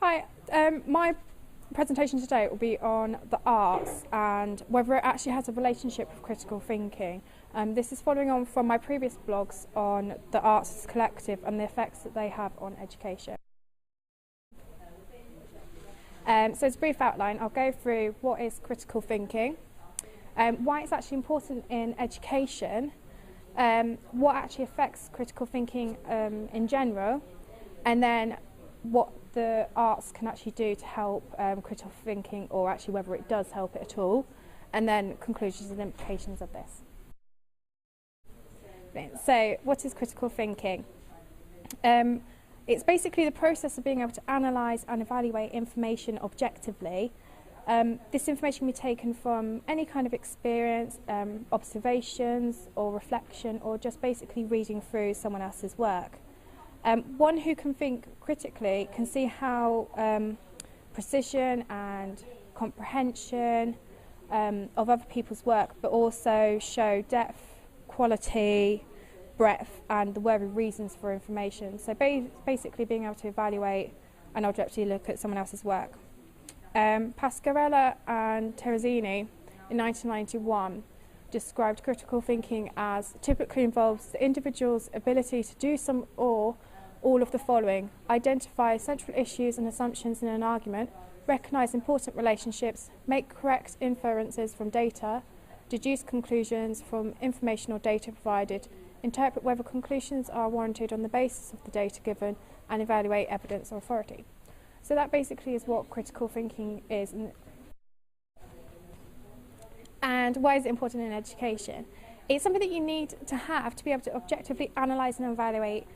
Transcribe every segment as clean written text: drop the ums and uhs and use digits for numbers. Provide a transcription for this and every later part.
Hi, my presentation today will be on the arts and whether it actually has a relationship with critical thinking. This is following on from my previous blogs on the arts as collective and the effects that they have on education. So as a brief outline, I'll go through what is critical thinking, why it's actually important in education, what actually affects critical thinking in general, and then what the arts can actually do to help critical thinking, or actually whether it does help it at all, and then conclusions and implications of this. So what is critical thinking? It's basically the process of being able to analyse and evaluate information objectively. This information can be taken from any kind of experience, observations or reflection, or just basically reading through someone else's work. One who can think critically can see how precision and comprehension of other people's work, but also show depth, quality, breadth and the worthy reasons for information. So basically being able to evaluate and objectively look at someone else's work. Pasquarella and Terrazzini in 1991 described critical thinking as typically involves the individual's ability to do some or all of the following: identify central issues and assumptions in an argument, recognise important relationships, make correct inferences from data, deduce conclusions from information or data provided, interpret whether conclusions are warranted on the basis of the data given, and evaluate evidence or authority. So that basically is what critical thinking is. And why is it important in education? It's something that you need to have to be able to objectively analyse and evaluate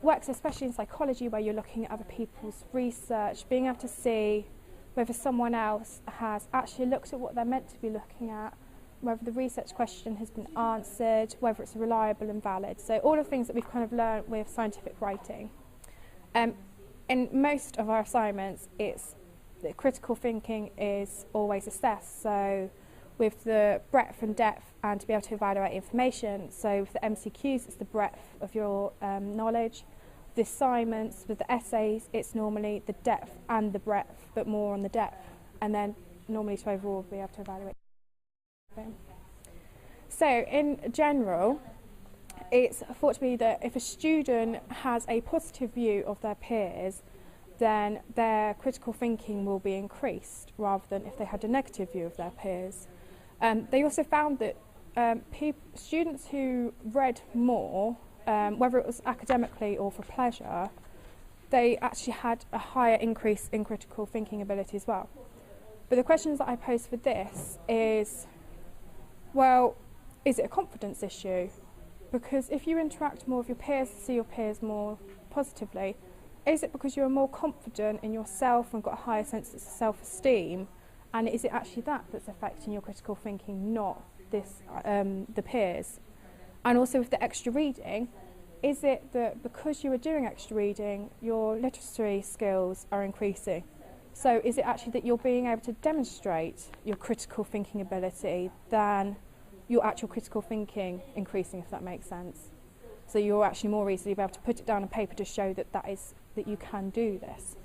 works, especially in psychology, where you're looking at other people's research, being able to see whether someone else has actually looked at what they're meant to be looking at, whether the research question has been answered, whether it's reliable and valid. So all of the things that we've kind of learned with scientific writing. In most of our assignments, it's that critical thinking is always assessed. So with the breadth and depth, and to be able to evaluate information. So with the MCQs, it's the breadth of your knowledge. The assignments, with the essays, it's normally the depth and the breadth, but more on the depth. And then normally to overall be able to evaluate. So in general, it's thought to be that if a student has a positive view of their peers, then their critical thinking will be increased, rather than if they had a negative view of their peers. They also found that students who read more, whether it was academically or for pleasure, they actually had a higher increase in critical thinking ability as well. But the questions that I pose for this is, well, is it a confidence issue? Because if you interact more with your peers, see your peers more positively, is it because you're more confident in yourself and got a higher sense of self-esteem? And is it actually that that's affecting your critical thinking, not this, the peers? And also with the extra reading, is it that because you are doing extra reading, your literary skills are increasing? So is it actually that you're being able to demonstrate your critical thinking ability than your actual critical thinking increasing, if that makes sense? So you're actually more easily able to put it down on paper to show that that you can do this.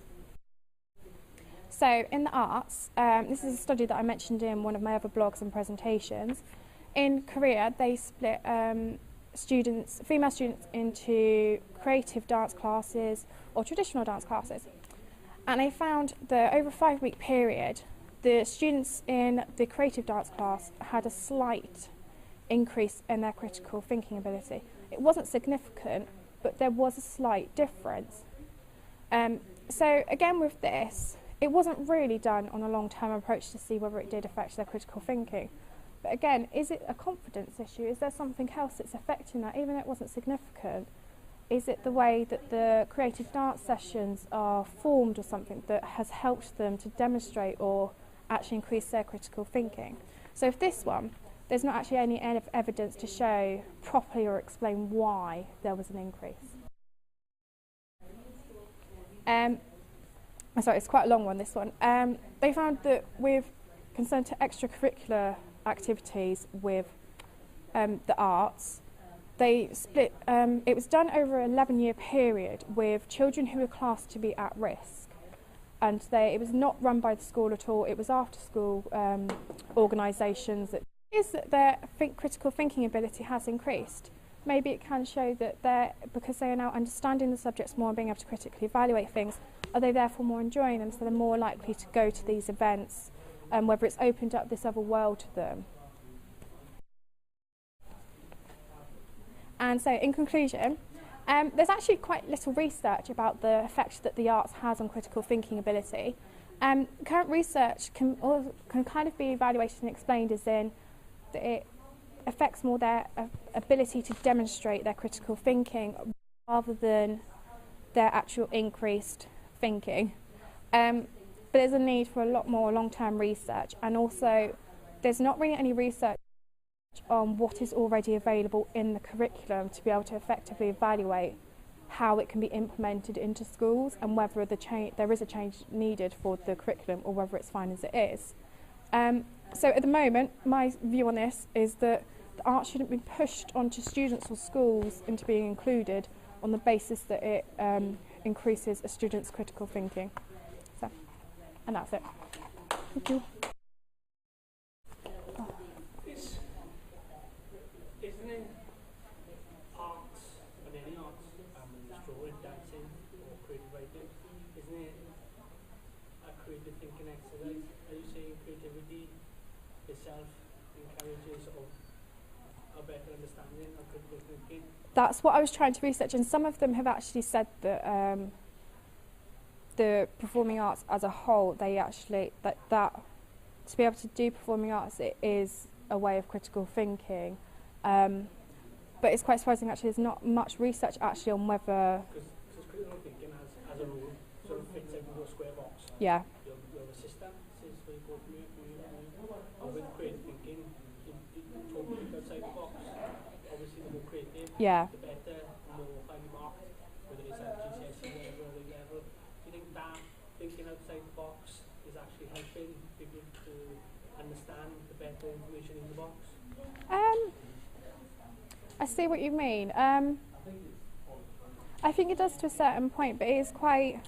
So in the arts, this is a study that I mentioned in one of my other blogs and presentations. In Korea, they split female students into creative dance classes or traditional dance classes. And they found that over a 5-week period, the students in the creative dance class had a slight increase in their critical thinking ability. It wasn't significant, but there was a slight difference. So again with this, it wasn't really done on a long-term approach to see whether it did affect their critical thinking. But again, is it a confidence issue? Is there something else that's affecting that, even if it wasn't significant? Is it the way that the creative dance sessions are formed or something that has helped them to demonstrate or actually increase their critical thinking? So with this one, there's not actually any evidence to show properly or explain why there was an increase. Sorry, it's quite a long one, this one. They found that with concern to extracurricular activities with the arts, they split, it was done over an 11-year period with children who were classed to be at risk. and it was not run by the school at all. It was after school organisations that is that their critical thinking ability has increased. Maybe it can show that because they are now understanding the subjects more and being able to critically evaluate things, are they therefore more enjoying them, so they're more likely to go to these events, whether it's opened up this other world to them. And so in conclusion, there's actually quite little research about the effect that the arts has on critical thinking ability. Current research can kind of be evaluated and explained as in that it affects more their ability to demonstrate their critical thinking rather than their actual increased thinking. But there's a need for a lot more long-term research, and also there's not really any research on what is already available in the curriculum to be able to effectively evaluate how it can be implemented into schools and whether there is a change needed for the curriculum or whether it's fine as it is. So at the moment, my view on this is that the arts shouldn't be pushed onto students or schools into being included on the basis that it increases a student's critical thinking. So, and that's it. Thank you. Isn't it arts, and any arts, drawing, dancing, or creative writing, isn't it a creative thinking exercise? Are you saying creativity itself encourages a better understanding of critical thinking? That's what I was trying to research, and some of them have actually said that the performing arts as a whole, they actually that to be able to do performing arts, it is a way of critical thinking. But it's quite surprising actually there's not much research actually on whether... Because critical thinking as a rule sort of fits into a square box. Yeah. Your assistant says where you go to and with creative thinking, you totally outside the box. Obviously the more creative, yeah, the better, the more highly marked, whether it's at GCSE level or A level. Do you think that thinking outside the box is actually helping people to understand the better information in the box? I see what you mean. I think it does to a certain point, but it is quite...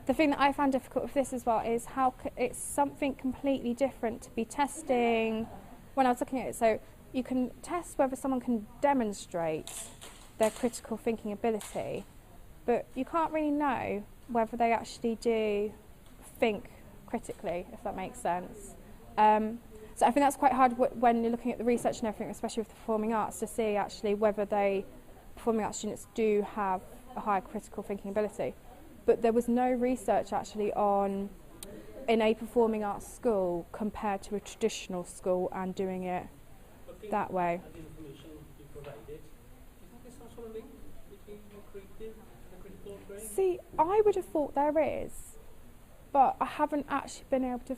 The thing that I found difficult with this as well is how it's something completely different to be testing. When I was looking at it, so you can test whether someone can demonstrate their critical thinking ability, but you can't really know whether they actually do think critically, if that makes sense. So I think that's quite hard when you're looking at the research and everything, especially with the performing arts, to see actually whether performing arts students do have a higher critical thinking ability. But there was no research actually in a performing arts school compared to a traditional school and doing it that way. The information you provided, do you think there's some sort of link between the creative and the critical brain? See, I would have thought there is, but I haven't actually been able to